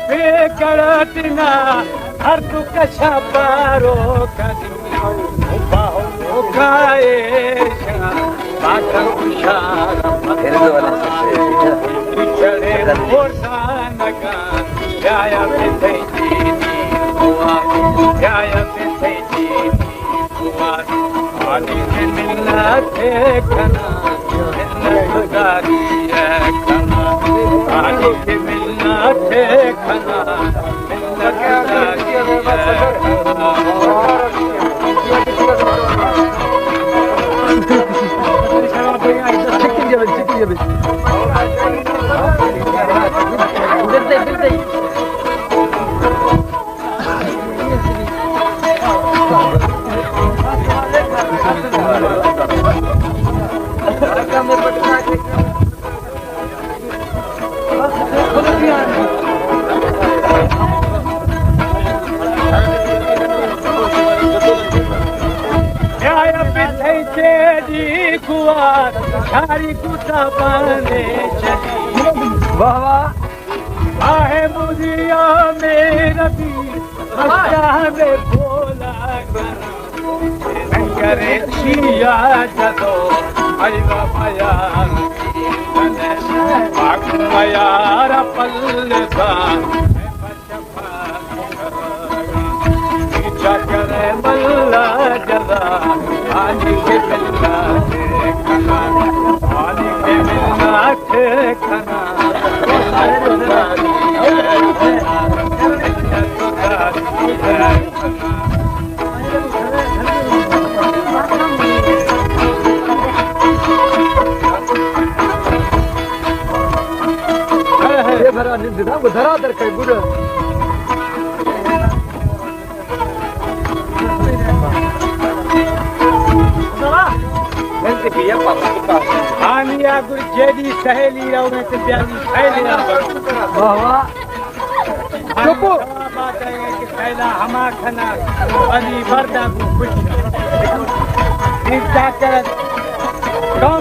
फेकड़ना हर तू कशा पारो कदी बाहो गाए बाका उशार चले मोरसान का जाया पे हुआ जाया पे हुआ आदि से मिलना थे खना गारी है खना आदि से मिलना थे खना गारी सारी कुता पाने चली बाबा आहे मुझिया मेरा भी में बोला करे छिया जदो आईवा माया मायार पल्लसा करे मल्ला जदा आनी के मिलना खना आनी के मिलना खना धरा दर कई बुढ़ आनिया गुर जेडी सहेली रहो ते प्यारी सहेली बाबा चुप बात है कि पहला हमा खना बनी बरदा कुछ इंतजार कर